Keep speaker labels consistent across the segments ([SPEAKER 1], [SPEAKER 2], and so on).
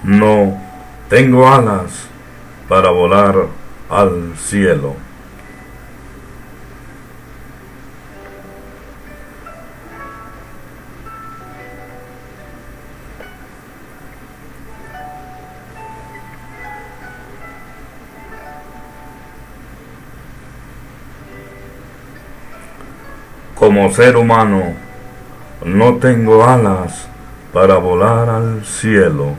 [SPEAKER 1] No tengo alas para volar al cielo. Como ser humano, no tengo alas para volar al cielo.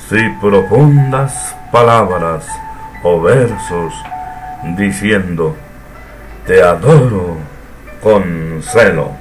[SPEAKER 1] Si profundas palabras o versos diciendo te adoro con celo.